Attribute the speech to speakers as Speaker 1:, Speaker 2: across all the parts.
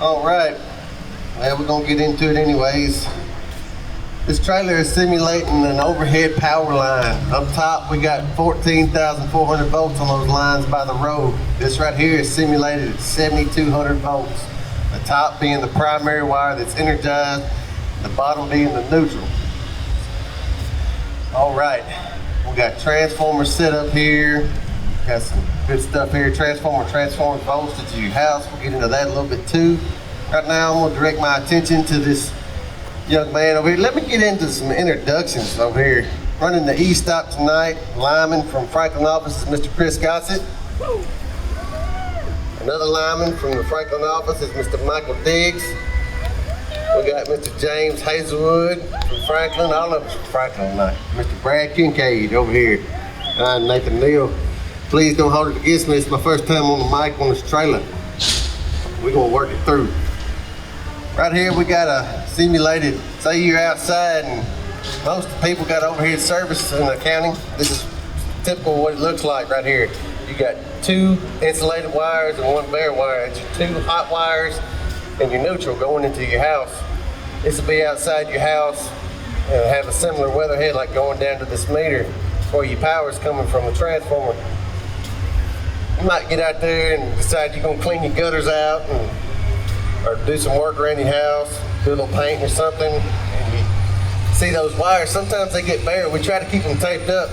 Speaker 1: All right, well, we're gonna get into it anyways. This trailer is simulating an overhead power line. Up top, we got 14,400 volts on those lines by the road. This right here is simulated at 7,200 volts. The top being the primary wire that's energized, the bottom being the neutral. All right, we got transformers set up here. Got some good stuff here. Transformers voltage to your house. We'll get into that a little bit too. Right now, I'm gonna direct my attention to this young man over here. Let me get into some introductions over here. Running the E-stop tonight, lineman from Franklin office is Mr. Chris Gossett. Another lineman from the Franklin office is Mr. Michael Diggs. We got Mr. James Hazelwood from Franklin, all of us from Franklin tonight. Mr. Brad Kincaid over here. And I'm Nathan Neal. Please don't hold it against me. It's my first time on the mic on this trailer. We're gonna work it through. Right here we got a simulated, say you're outside and most people got overhead service in accounting. This is typical of what it looks like right here. You got two insulated wires and one bare wire. It's your two hot wires and your neutral going into your house. This will be outside your house and have a similar weatherhead like going down to this meter where your power is coming from the transformer. You might get out there and decide you're gonna clean your gutters out or do some work around your house, do a little paint or something, and you see those wires, sometimes they get bare. We try to keep them taped up,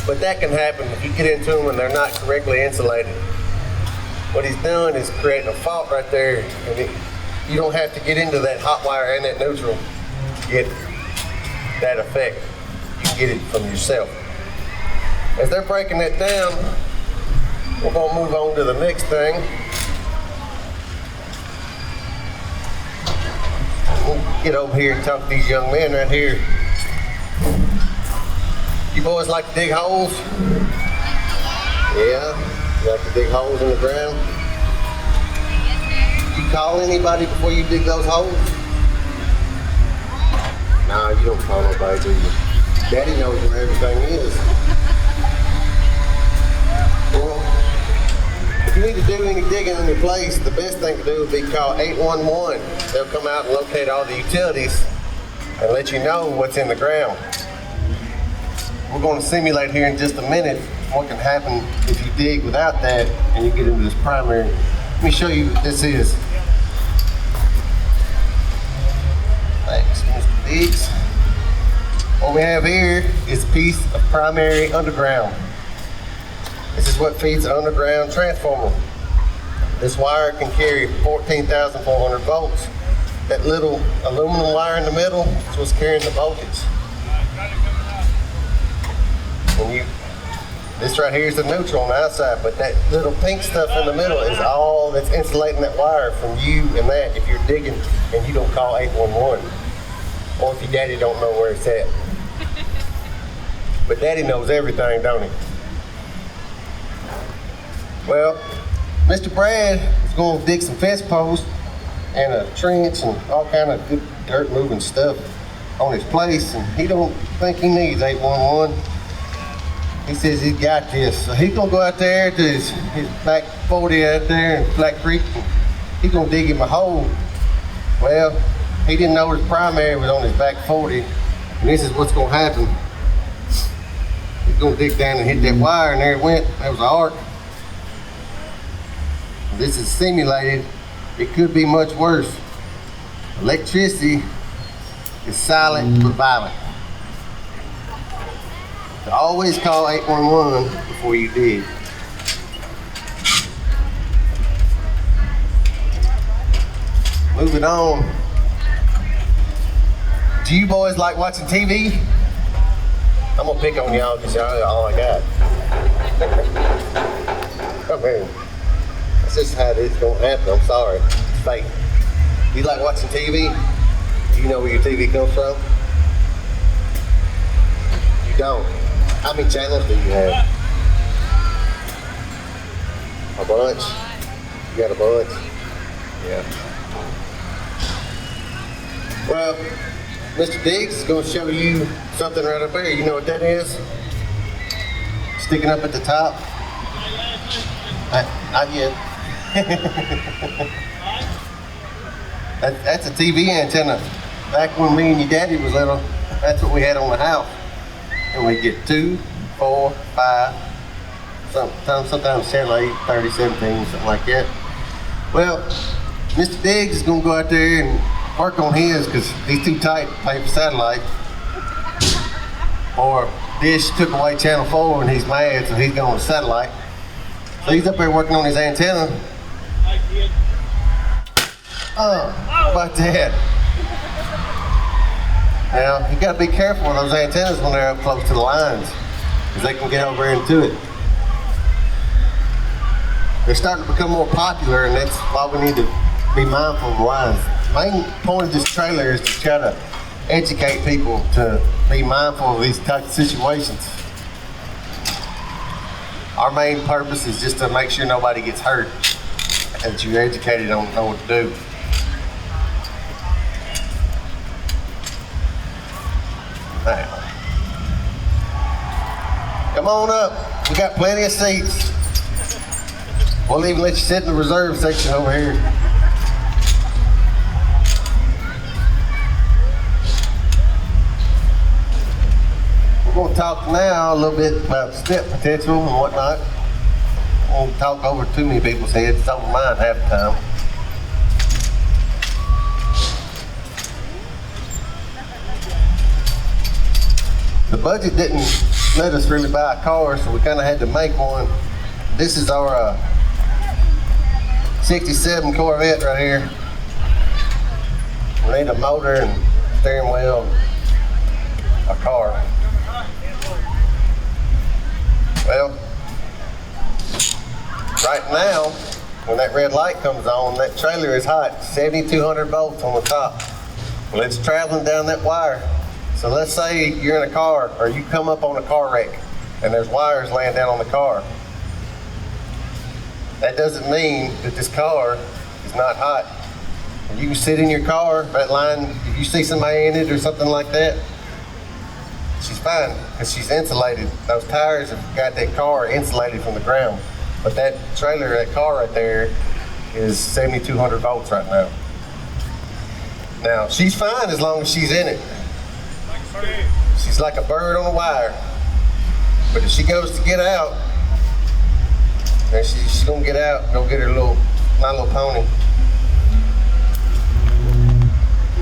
Speaker 1: but that can happen if you get into them and they're not correctly insulated. What he's doing is creating a fault right there, and you don't have to get into that hot wire and that neutral to get that effect. You can get it from yourself. As they're breaking that down, we're gonna move on to the next thing. We'll get over here and talk to these young men right here. You boys like to dig holes? Yeah? You like to dig holes in the ground? You call anybody before you dig those holes? No, you don't call nobody, do you? Daddy knows where everything is. Well, if you need to do any digging in your place, the best thing to do would be call 811. They'll come out and locate all the utilities and let you know what's in the ground. We're going to simulate here in just a minute what can happen if you dig without that and you get into this primary. Let me show you what this is. Thanks, Mr. Diggs. What we have here is a piece of primary underground. This is what feeds the underground transformer. This wire can carry 14,400 volts. That little aluminum wire in the middle is what's carrying the voltage. This right here is the neutral on the outside, but that little pink stuff in the middle is all that's insulating that wire from you and that if you're digging and you don't call 811. Or if your daddy don't know where it's at. But daddy knows everything, don't he? Well, Mr. Brad is going to dig some fence posts and a trench and all kind of good dirt moving stuff on his place, and he don't think he needs 811. He says he's got this. So he's gonna go out there to his back 40 out there in Black Creek, and he's gonna dig him a hole. Well, he didn't know his primary was on his back 40, and this is what's gonna happen. He's gonna dig down and hit that wire, and there it went. That was an arc. This is simulated. It could be much worse. Electricity is silent but violent. So always call 811 before you dig. Moving on. Do you boys like watching TV? I'm gonna pick on y'all because y'all all I got. Come here. That's just how it's gonna happen. I'm sorry. It's fake. You like watching TV? Do you know where your TV comes from? You don't. How many channels do you have? A bunch? You got a bunch? Yeah. Well, Mr. Diggs is going to show you something right up there. You know what that is? Sticking up at the top? Not yet. That's a TV antenna. Back when me and your daddy was little, that's what we had on the house. And we get 2, 4, 5, sometimes 7, 8, 30, 17, something like that. Well, Mr. Diggs is gonna go out there and work on his because he's too tight to pay for satellite. Or Dish took away channel 4 and he's mad, so he's going with satellite. So he's up there working on his antenna. Oh, how about that? Now, you gotta be careful with those antennas when they're up close to the lines, because they can get over into it. They're starting to become more popular, and that's why we need to be mindful of the lines. The main point of this trailer is to try to educate people to be mindful of these types of situations. Our main purpose is just to make sure nobody gets hurt, and that you're educated on know what to do. Now, come on up. We got plenty of seats. We'll even let you sit in the reserve section over here. We're going to talk now a little bit about step potential and whatnot. I won't talk over too many people's heads. It's over mine half the time. The budget didn't let us really buy a car, so we kind of had to make one. This is our 67 Corvette right here. We need a motor and steering wheel and a car. Well, right now, when that red light comes on, that trailer is hot, 7,200 volts on the top. Well, it's traveling down that wire. So let's say you're in a car, or you come up on a car wreck, and there's wires laying down on the car. That doesn't mean that this car is not hot. You can sit in your car, that line, if you see somebody in it or something like that, she's fine, because she's insulated. Those tires have got that car insulated from the ground. But that trailer, that car right there, is 7,200 volts right now. Now, she's fine as long as she's in it. She's like a bird on a wire. But if she goes to get out, and she's gonna get out, go get her My Little Pony.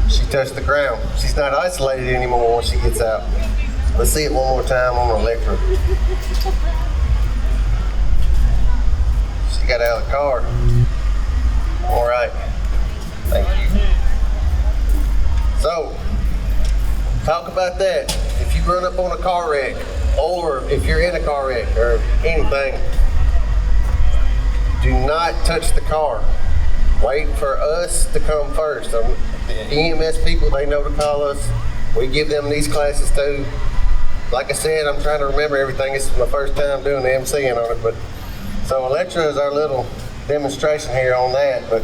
Speaker 1: She touched the ground. She's not isolated anymore once she gets out. Let's see it one more time on Electra. She got out of the car. All right, thank you. So, talk about that. If you run up on a car wreck, or if you're in a car wreck, or anything, do not touch the car. Wait for us to come first. The EMS people, they know to call us. We give them these classes too. Like I said, I'm trying to remember everything. This is my first time doing the MCing on it. But so Electra is our little demonstration here on that. But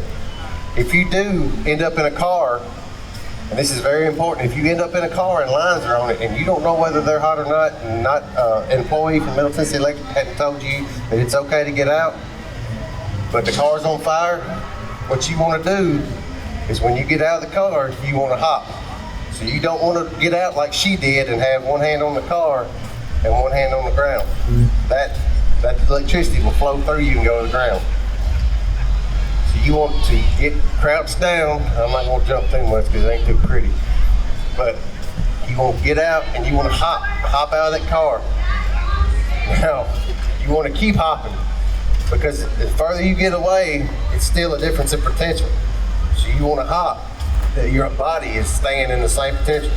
Speaker 1: if you do end up in a car, and this is very important, if you end up in a car and lines are on it and you don't know whether they're hot or not, and not an employee from Middle Tennessee Electric hadn't told you that it's okay to get out, but the car's on fire, what you want to do is when you get out of the car, you want to hop. So you don't want to get out like she did and have one hand on the car and one hand on the ground. That electricity will flow through you and go to the ground. So you want to get crouched down. I'm not going to jump too much because it ain't too pretty. But you want to get out and you want to hop out of that car. Now, you want to keep hopping, because the further you get away, it's still a difference in potential. So you want to hop, that your body is staying in the same potential.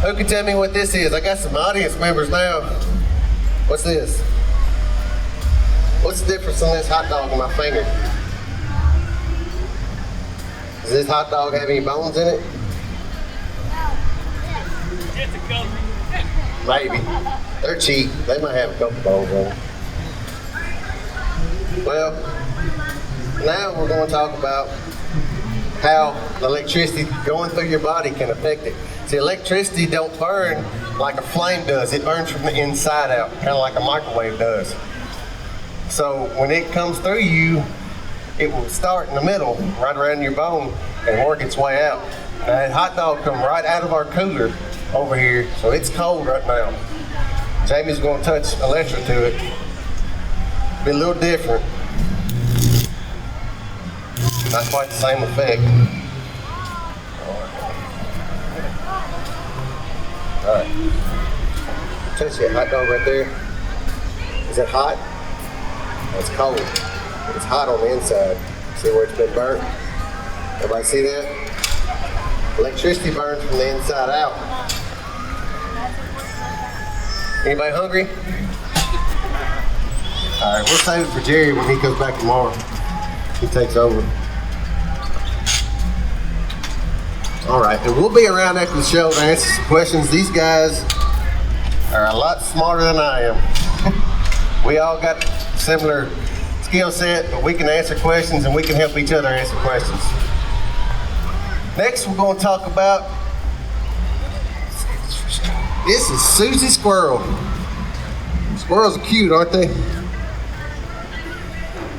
Speaker 1: Who can tell me what this is? I got some audience members now. What's this? What's the difference on this hot dog in my finger? Does this hot dog have any bones in it?
Speaker 2: Just a couple.
Speaker 1: Maybe. They're cheap. They might have a couple bones on them. Well, now we're going to talk about how electricity going through your body can affect it. See, electricity don't burn like a flame does. It burns from the inside out, kind of like a microwave does. So when it comes through you, it will start in the middle, right around your bone, and work its way out. Now, that hot dog come right out of our cooler over here, so it's cold right now. Jamie's gonna touch electric to it. Be a little different. Not quite the same effect. All right. Touch that hot dog right there. Is that hot? That's cold. It's hot on the inside. See where it's been burnt? Everybody see that? Electricity burns from the inside out. Anybody hungry? All right, we'll save it for Jerry when he comes back tomorrow. He takes over. All right, and we'll be around after the show to answer some questions. These guys are a lot smarter than I am. We all got similar skill set, but we can answer questions and we can help each other answer questions. Next, we're going to talk about, this is Susie Squirrel. Squirrels are cute, aren't they?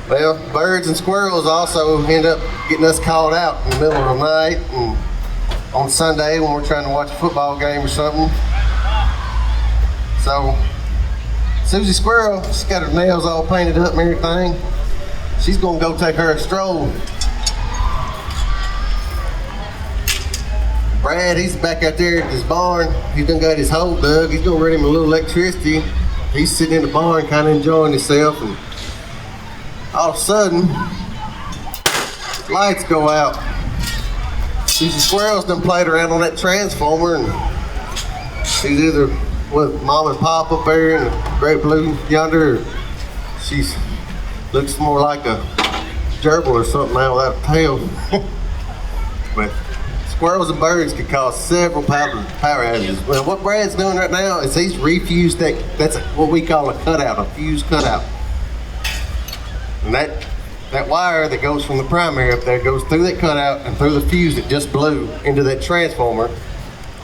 Speaker 1: Well, birds and squirrels also end up getting us called out in the middle of the night and on Sunday when we're trying to watch a football game or something. So, Susie Squirrel, she's got her nails all painted up and everything. She's gonna go take her a stroll. Brad, he's back out there at his barn. He done got his hole dug. He's gonna run him a little electricity. He's sitting in the barn kind of enjoying himself, and all of a sudden, lights go out. Susie Squirrel's done played around on that transformer, and she's either with mom and pop up there in the great blue yonder, or she's looks more like a gerbil or something now without a tail. But squirrels and birds can cause several power outages. Well, what Brad's doing right now is he's refused that's what we call a cutout, a fuse cutout. And that wire that goes from the primary up there goes through that cutout and through the fuse that just blew into that transformer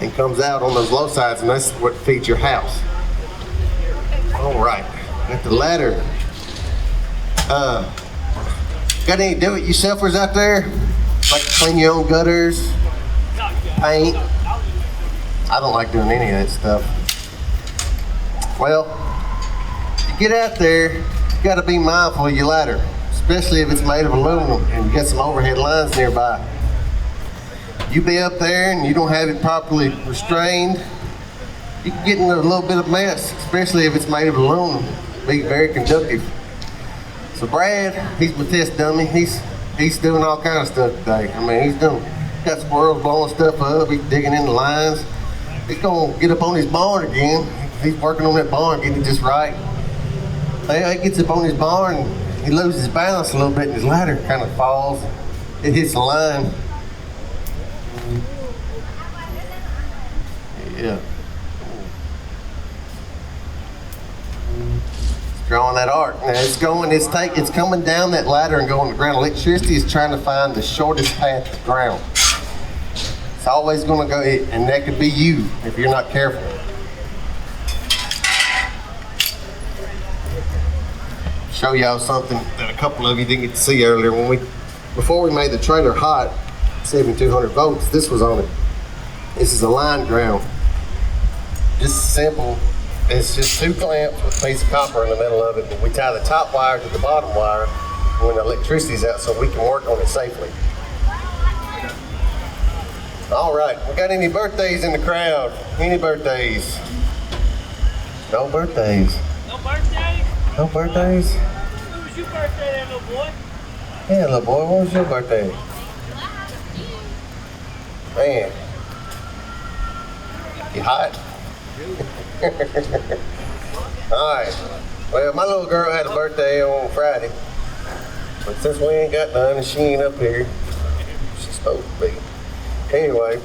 Speaker 1: and comes out on those low sides, and that's what feeds your house. All right, got the ladder. Got any do-it-yourselfers out there? Like to clean your own gutters, paint? I don't like doing any of that stuff. Well, you get out there, you gotta be mindful of your ladder, especially if it's made of aluminum and you got some overhead lines nearby. You be up there and you don't have it properly restrained, you can get in a little bit of mess, especially if it's made of aluminum. Be very conductive. So Brad, he's my test dummy. He's doing all kinds of stuff today. I mean, he's got squirrels blowing stuff up. He's digging in the lines. He's gonna get up on his barn again. He's working on that barn, getting it just right. He gets up on his barn and he loses his balance a little bit, and his ladder kind of falls. It hits the line. Yeah. Drawing that arc. Now it's coming down that ladder and going to the ground. Electricity is trying to find the shortest path to the ground. It's always going to go, and that could be you if you're not careful. Show y'all something that a couple of you didn't get to see earlier. Before we made the trailer hot, 7,200 volts, this was on it. This is a line ground. Just simple. It's just two clamps with a piece of copper in the middle of it, but we tie the top wire to the bottom wire when the electricity's out so we can work on it safely. All right, we got any birthdays in the crowd? Any birthdays? No birthdays.
Speaker 2: No birthday?
Speaker 1: No birthdays?
Speaker 2: When was your birthday there, little boy?
Speaker 1: Yeah, little boy, when was your birthday? Man. You hot? Alright. Well, my little girl had a birthday on Friday. But since we ain't got none and she ain't up here, she's supposed to be. Anyway,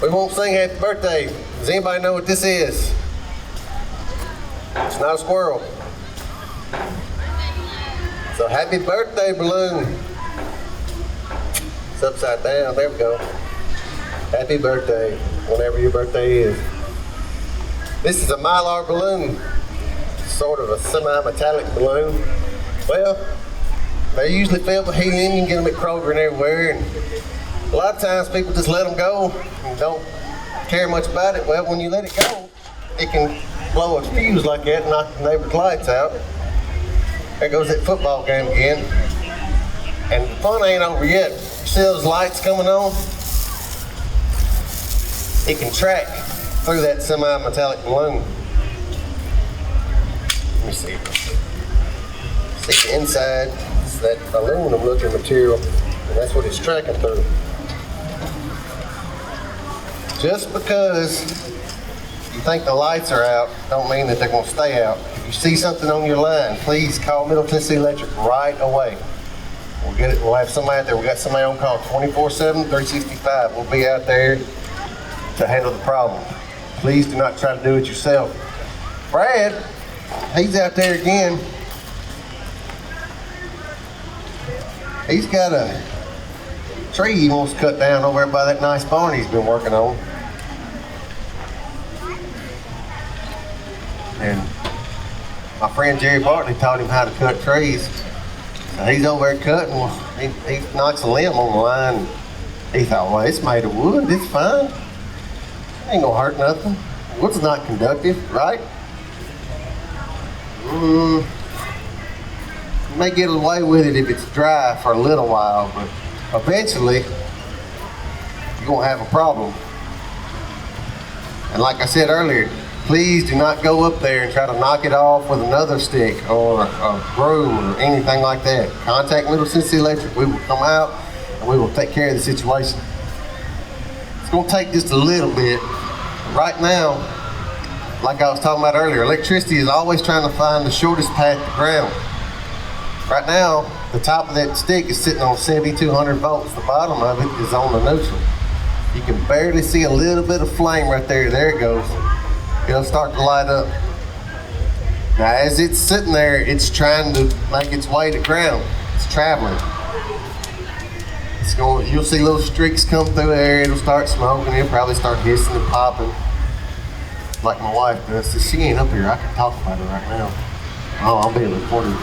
Speaker 1: we won't sing happy birthday. Does anybody know what this is? It's not a squirrel. It's a happy birthday balloon. It's upside down. There we go. Happy birthday, whenever your birthday is. This is a Mylar balloon, sort of a semi-metallic balloon. Well, They're usually filled with helium. You can get them at Kroger and everywhere. And a lot of times people just let them go and don't care much about it. Well, when you let it go, it can blow a fuse like that and knock the neighbor's lights out. There goes that football game again. And the fun ain't over yet. You see those lights coming on? It can track through that semi-metallic balloon. Let me see. See the inside, it's that aluminum looking material, and that's what it's tracking through. Just because you think the lights are out, don't mean that they're gonna stay out. If you see something on your line, please call Middle Tennessee Electric right away. We'll get it, we'll have somebody out there. We got somebody on call 24/7, 365. We'll be out there to handle the problem. Please do not try to do it yourself. Brad, he's out there again. He's got a tree he wants to cut down over there by that nice barn he's been working on. And my friend Jerry Bartley taught him how to cut trees. So he's over there cutting. He knocks a limb on the line. He thought, well, it's made of wood. It's fine. Ain't gonna hurt nothing. Wood's not conductive, right? You may get away with it if it's dry for a little while, but eventually you're gonna have a problem. And like I said earlier, please do not go up there and try to knock it off with another stick or a broom or anything like that. Contact Middle Tennessee Electric. We will come out and we will take care of the situation. It's gonna take just a little bit. Right now, like I was talking about earlier, electricity is always trying to find the shortest path to ground. Right now, the top of that stick is sitting on 7,200 volts. The bottom of it is on the neutral. You can barely see a little bit of flame right there. There it goes. It'll start to light up. Now, as it's sitting there, it's trying to make its way to ground. It's traveling. You'll see little streaks come through there. It'll start smoking. It'll probably start hissing and popping, like my wife does. So she ain't up here. I can talk about it right now. Oh, I'm being recorded.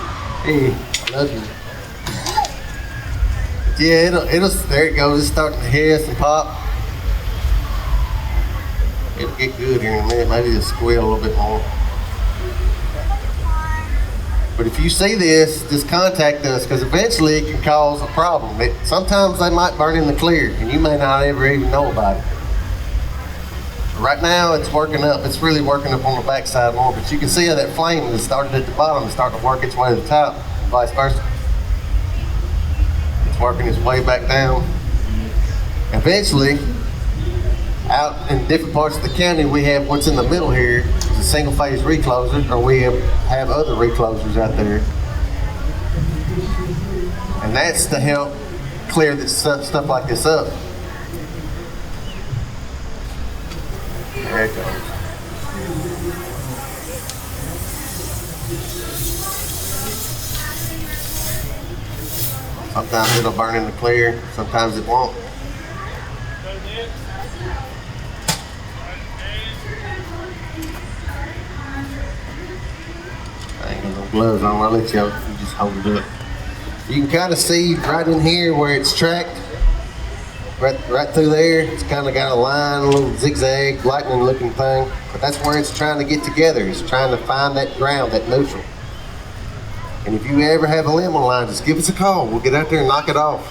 Speaker 1: Hey, I love you. Yeah, there it goes. It's starting to hiss and pop. It'll get good here in a minute. Maybe it'll squeal a little bit more. But if you see this, just contact us, because eventually it can cause a problem. Sometimes they might burn in the clear, and you may not ever even know about it. But right now, it's working up. It's really working up on the backside more, but you can see how that flame that started at the bottom is starting to work its way to the top, vice versa. It's working its way back down. Eventually, out in different parts of the county, we have what's in the middle here is a single phase recloser, or we have other reclosers out there. And that's to help clear this stuff like this up. There it goes. Sometimes it'll burn in the clear, sometimes it won't. I ain't got no gloves on, I'll let you just hold it up. You can kind of see right in here where it's tracked, right through there. It's kind of got a line, a little zigzag, lightning looking thing, but that's where it's trying to get together. It's trying to find that ground, that neutral. And if you ever have a limb on line, just give us a call. We'll get out there and knock it off,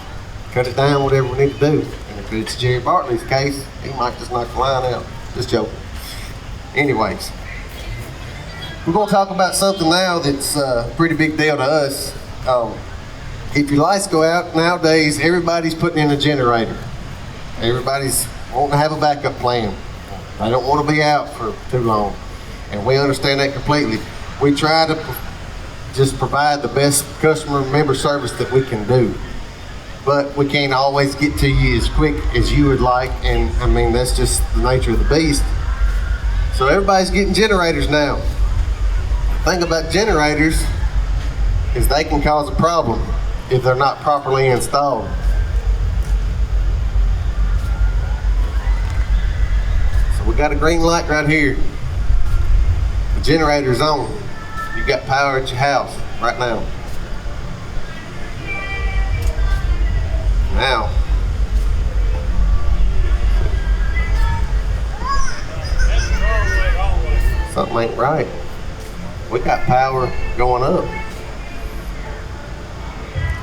Speaker 1: cut it down, whatever we need to do. And if it's Jerry Bartley's case, he might just knock the line out. Just joking. Anyways, we're going to talk about something now that's a pretty big deal to us. If your lights go out nowadays, everybody's putting in a generator. Everybody's wanting to have a backup plan. They don't want to be out for too long. And we understand that completely. We try to just provide the best customer member service that we can do. But we can't always get to you as quick as you would like. And I mean, that's just the nature of the beast. So everybody's getting generators now. The thing about generators is they can cause a problem if they're not properly installed. So we got a green light right here. The generator's on. You got power at your house right now. Now, something ain't right. We got power going up.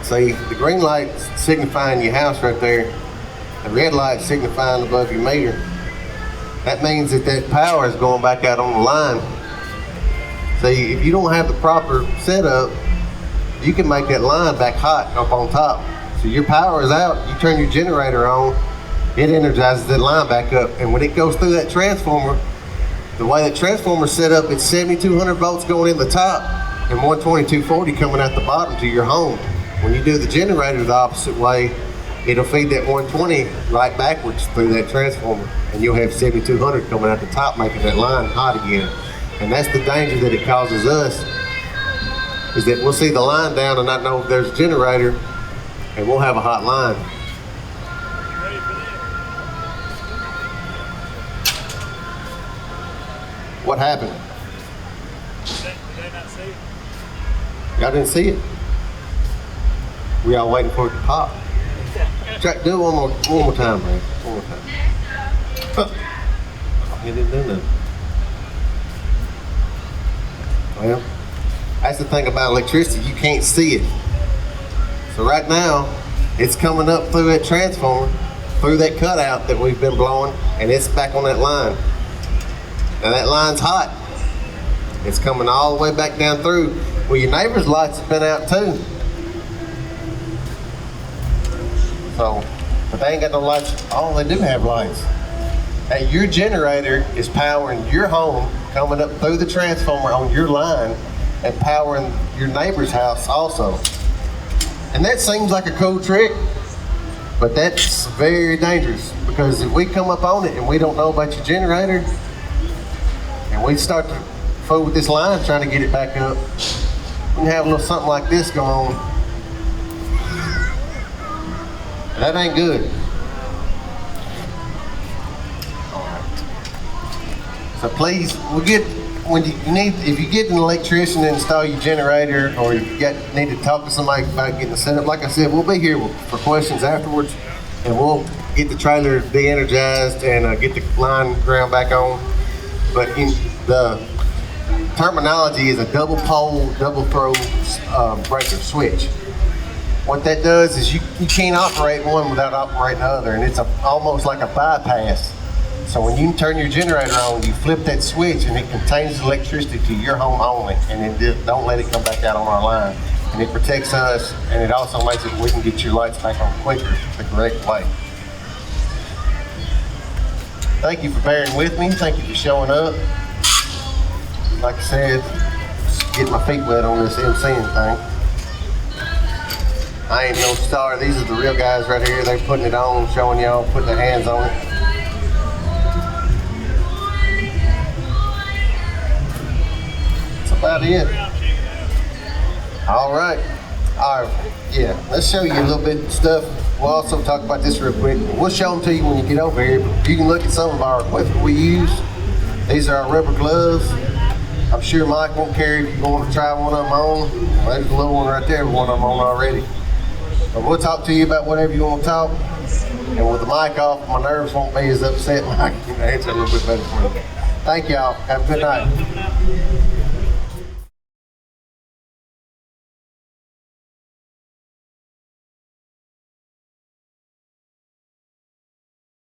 Speaker 1: See, the green light's signifying your house right there. The red light's signifying above your meter. That means that power is going back out on the line. See, if you don't have the proper setup, you can make that line back hot up on top. So your power is out, you turn your generator on, it energizes that line back up. And when it goes through that transformer, the way that transformer's set up, it's 7,200 volts going in the top and 120, 240 coming out the bottom to your home. When you do the generator the opposite way, it'll feed that 120 right backwards through that transformer, and you'll have 7,200 coming out the top, making that line hot again. And that's the danger that it causes us, is that we'll see the line down and not know if there's a generator, and we'll have a hot line. What happened?
Speaker 2: Did they not see it?
Speaker 1: Y'all didn't see it? We all waiting for it to pop. Try, do it one more time, man. One more time. He didn't do nothing. Well, that's the thing about electricity, you can't see it. So right now, it's coming up through that transformer, through that cutout that we've been blowing, and it's back on that line. Now that line's hot. It's coming all the way back down through. Well, your neighbor's lights have been out too. So, but they ain't got no lights. Oh, they do have lights. Hey, your generator is powering your home, coming up through the transformer on your line, and powering your neighbor's house also. And that seems like a cool trick, but that's very dangerous, because if we come up on it and we don't know about your generator, and we start to fool with this line trying to get it back up, we can have a little something like this going on. That ain't good. So please, if you get an electrician to install your generator, or you need to talk to somebody about getting it set up, like I said, we'll be here for questions afterwards, and we'll get the trailer de-energized and get the line ground back on. But the terminology is a double pole, double throw breaker switch. What that does is you can't operate one without operating the other, and it's almost like a bypass. So when you turn your generator on, you flip that switch and it contains electricity to your home only, and then don't let it come back out on our line. And it protects us, and it also makes it we can get your lights back on quicker the correct way. Thank you for bearing with me. Thank you for showing up. Like I said, just getting my feet wet on this MCing thing. I ain't no star. These are the real guys right here. They're putting it on, showing y'all, putting their hands on it. That's about it. All right. Yeah, let's show you a little bit of stuff. We'll also talk about this real quick. We'll show them to you when you get over here. You can look at some of our equipment we use. These are our rubber gloves. I'm sure Mike won't care if you want to try one of them on. Well, there's a little one right there, one of them on already. But we'll talk to you about whatever you want to talk. And with the mic off, my nerves won't be as upset. I can answer a little bit better for you. Thank y'all. Have a good night.